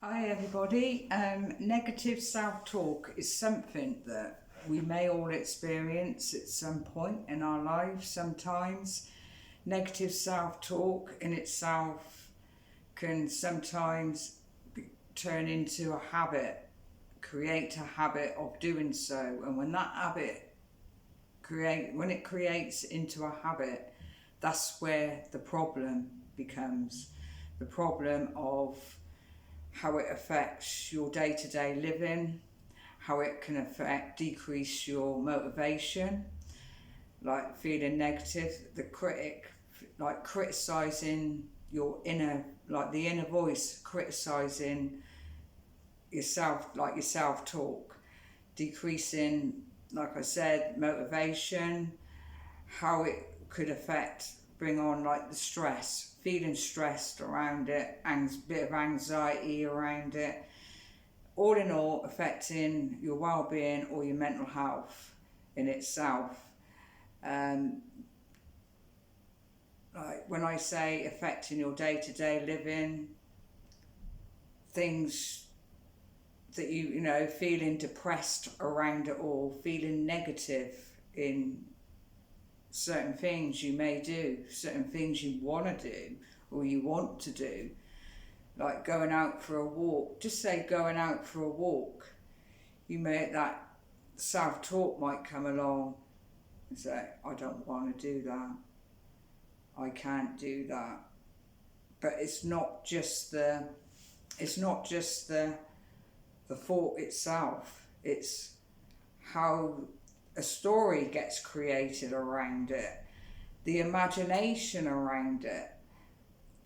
Hi everybody. Negative self-talk is something that we may all experience at some point in our lives. Sometimes negative self-talk in itself can sometimes turn into a habit, create a habit of doing so. And when that habit when it creates into a habit, that's where the problem becomes. The problem of how it affects your day-to-day living, how it can decrease your motivation, like feeling negative, the critic, like criticizing your inner, like the inner voice criticizing yourself, like your self-talk, decreasing, like I said, motivation, how it could bring on like the stress, feeling stressed around it, bit of anxiety around it, all in all affecting your well-being or your mental health in itself. Like when I say affecting your day-to-day living, things that you know, feeling depressed around it all, feeling negative in certain things you may do, certain things you want to do or you want to do, like going out for a walk. Just say going out for a walk, that self-talk might come along and say, I don't want to do that, I can't do that. But it's not just the thought itself, it's how a story gets created around it, the imagination around it.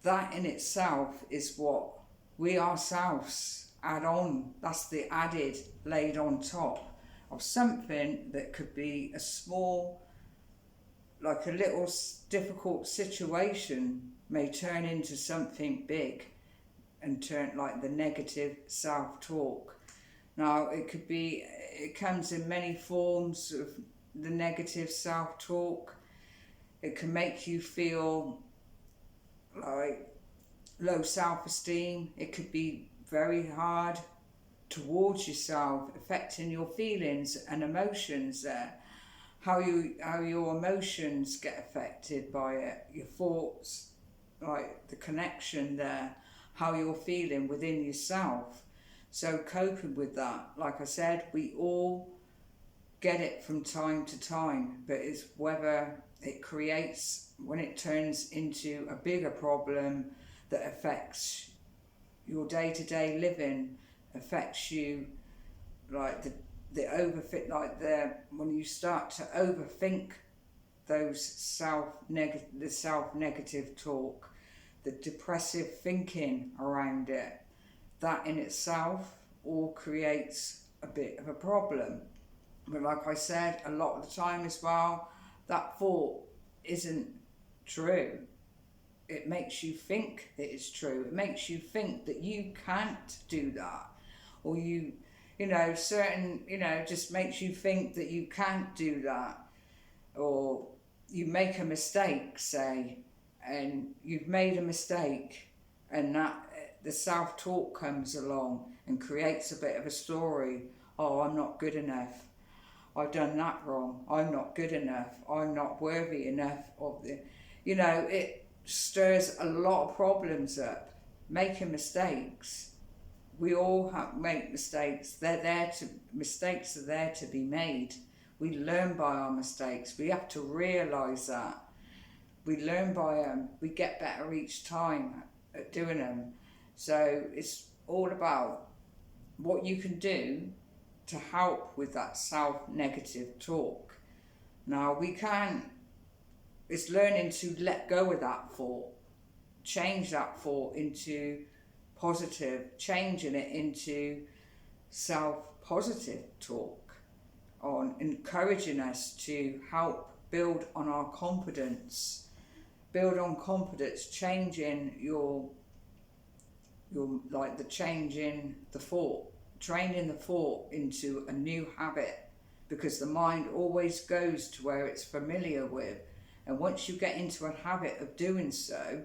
That in itself is what we ourselves add on. That's the added laid on top of something that could be a small, like a little difficult situation may turn into something big and turn like the negative self-talk. Now it comes in many forms of the negative self-talk. It can make you feel like low self-esteem. It could be very hard towards yourself, affecting your feelings and emotions there. How your emotions get affected by it, your thoughts, like the connection there, how you're feeling within yourself. So coping with that, like I said, we all get it from time to time, but it's whether it creates, when it turns into a bigger problem that affects your day-to-day living, affects you, like when you start to overthink those the self-negative talk, the depressive thinking around it, that in itself all creates a bit of a problem. But like I said, a lot of the time as well, that thought isn't true. It makes you think that it's true. It makes you think that you can't do that, or just makes you think that you can't do that, or you make a mistake, say, and you've made a mistake, and that the self-talk comes along and creates a bit of a story. Oh, I'm not good enough, I've done that wrong, I'm not good enough, I'm not worthy enough of it stirs a lot of problems up. Making mistakes, we all make mistakes. Mistakes are there to be made. We learn by our mistakes. We have to realise that. We learn by them. We get better each time at doing them. So it's all about what you can do to help with that self-negative talk. Now it's learning to let go of that thought, change that thought into positive, changing it into self-positive talk, on encouraging us to help build on our confidence, changing changing the thought, training the thought into a new habit, because the mind always goes to where it's familiar with, and once you get into a habit of doing so,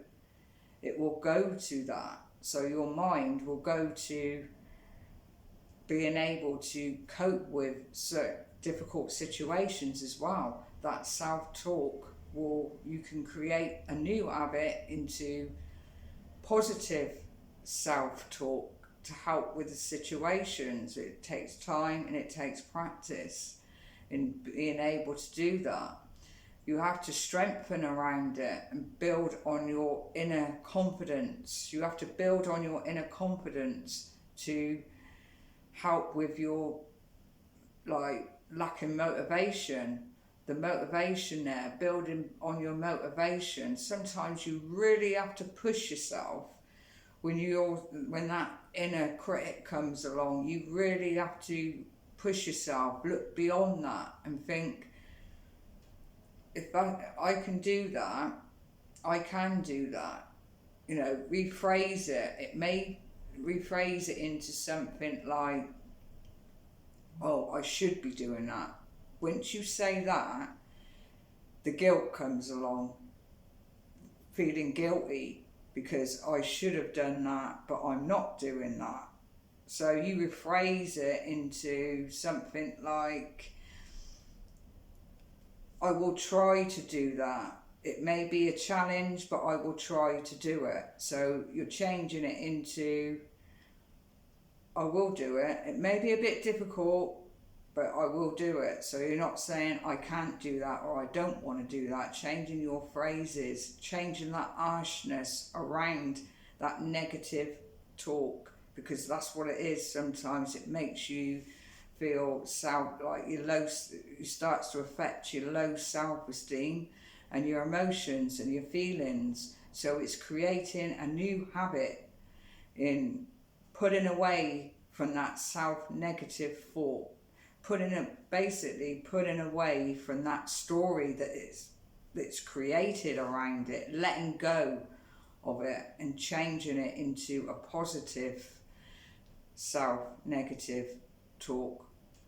it will go to that. So your mind will go to being able to cope with certain difficult situations as well. That self-talk you can create a new habit into positive self-talk to help with the situations. It takes time and it takes practice in being able to do that. You have to strengthen around it and build on your inner confidence. You have to build on your inner confidence to help with your lack of motivation. The motivation there, building on your motivation. Sometimes you really have to push yourself when that inner critic comes along. You really have to push yourself, look beyond that and think, if I can do that, I can do that. Rephrase it. It may rephrase it into something like, oh, I should be doing that. Once you say that, the guilt comes along, feeling guilty because I should have done that, but I'm not doing that. So you rephrase it into something like, I will try to do that. It may be a challenge, but I will try to do it. So you're changing it into, I will do it. It may be a bit difficult, but I will do it. So you're not saying I can't do that or I don't want to do that. Changing your phrases, changing that harshness around that negative talk, because that's what it is. Sometimes it makes you feel it starts to affect your low self-esteem and your emotions and your feelings. So it's creating a new habit in putting away from that self-negative thought, putting away from that story that's created around it, letting go of it and changing it into a positive self-negative talk.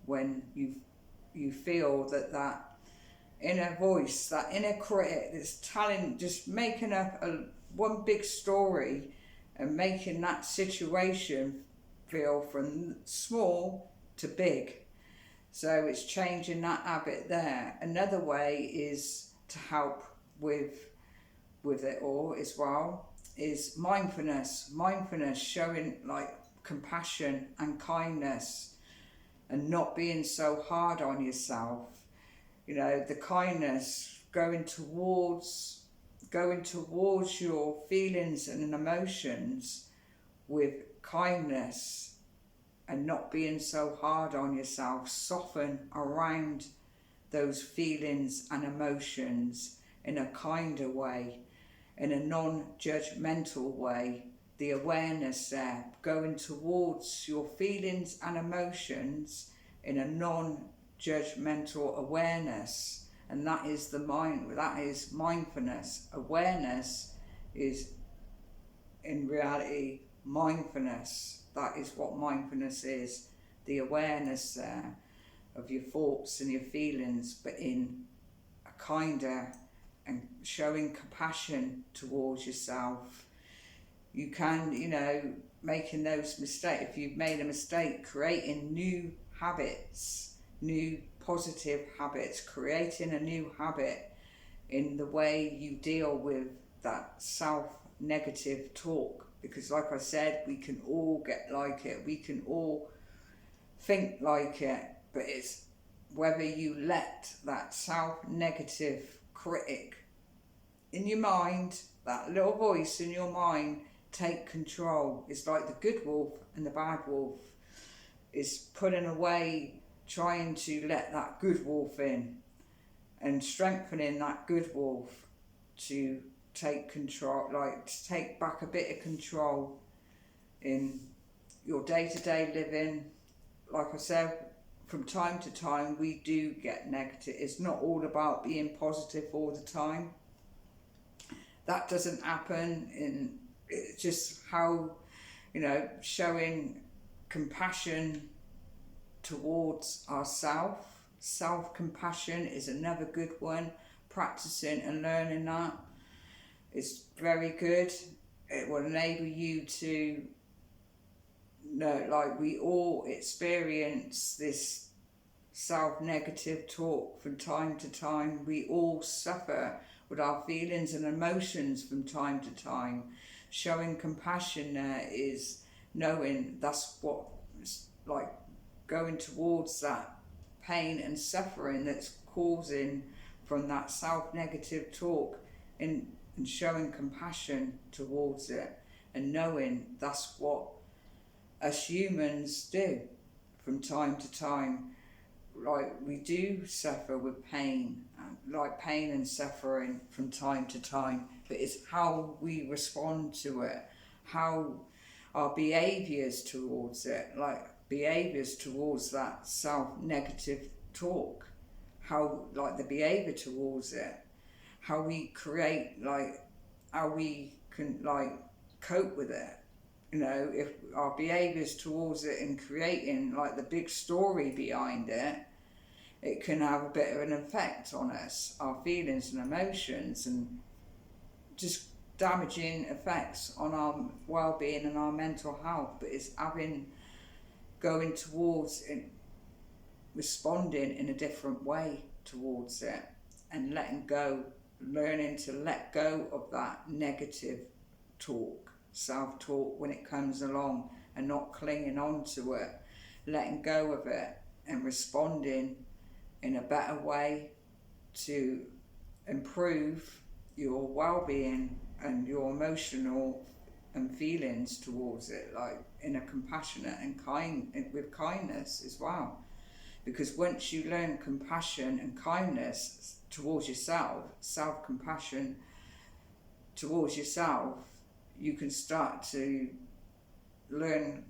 When you feel that inner voice, that inner critic that's just making up one big story and making that situation feel from small to big. So it's changing that habit there. Another way is to help with it all as well is mindfulness. Mindfulness, showing compassion and kindness and not being so hard on yourself. The kindness, going towards your feelings and emotions with kindness and not being so hard on yourself. Soften around those feelings and emotions in a kinder way, in a non-judgmental way. The awareness there, going towards your feelings and emotions in a non-judgmental awareness, and that is mindfulness. Awareness is in reality mindfulness. That is what mindfulness is, the awareness there of your thoughts and your feelings, but in a kinder and showing compassion towards yourself. You can, making those mistakes, if you've made a mistake, creating new habits, new positive habits, creating a new habit in the way you deal with that self-negative talk. Because like I said, we can all get like it, we can all think like it, but it's whether you let that self-negative critic in your mind, that little voice in your mind, take control. It's like the good wolf and the bad wolf. Is putting away, trying to let that good wolf in and strengthening that good wolf to take control, to take back a bit of control in your day-to-day living. Like I said, from time to time we do get negative. It's not all about being positive all the time. That doesn't happen. It's just how, showing compassion towards ourselves. Self-compassion is another good one. Practicing and learning that is very good. it will enable you to know, like, we all experience this self-negative talk from time to time. We all suffer with our feelings and emotions from time to time. Showing compassion there is knowing that's what, like, going towards that pain and suffering that's causing from that self-negative talk, and showing compassion towards it, and knowing that's what us humans do from time to time. Like, we do suffer with pain, like pain and suffering from time to time, but it's how we respond to it, how our behaviours towards it, like behaviours towards that self-negative talk, how, like, the behaviour towards it, how we create, like, how we can, like, cope with it. You know, if our behaviours towards it and creating, like, the big story behind it, it can have a bit of an effect on us, our feelings and emotions, and just damaging effects on our well-being and our mental health. But it's going towards it, responding in a different way towards it, and letting go, learning to let go of that negative talk, self-talk, when it comes along, and not clinging on to it, letting go of it and responding in a better way to improve your well-being and your emotional and feelings towards it, like in a compassionate and with kindness as well. Because once you learn compassion and kindness towards yourself, self-compassion towards yourself, you can start to learn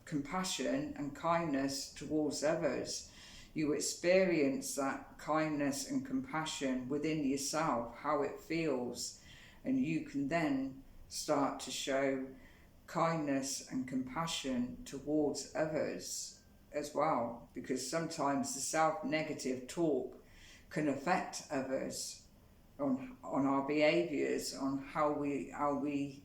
compassion and kindness towards others. You experience that kindness and compassion within yourself, how it feels, and you can then start to show kindness and compassion towards others as well, because sometimes the self-negative talk can affect others on our behaviours, on how we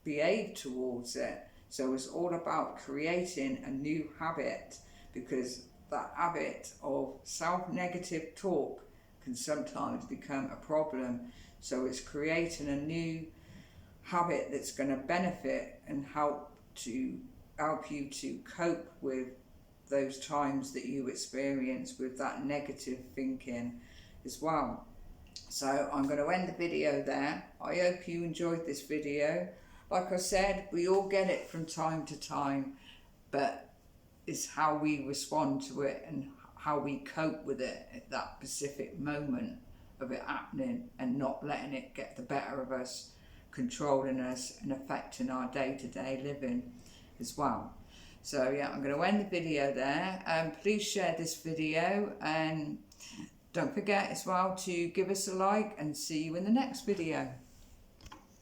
behave towards it. So it's all about creating a new habit, because that habit of self-negative talk can sometimes become a problem. So it's creating a new habit that's going to benefit and help you to cope with those times that you experience with that negative thinking as well. So I'm going to end the video there. I hope you enjoyed this video. Like I said, we all get it from time to time, but it's how we respond to it and how we cope with it at that specific moment of it happening, and not letting it get the better of us, controlling us and affecting our day-to-day living as well. So yeah, I'm going to end the video there. Please share this video, and don't forget as well to give us a like, and see you in the next video.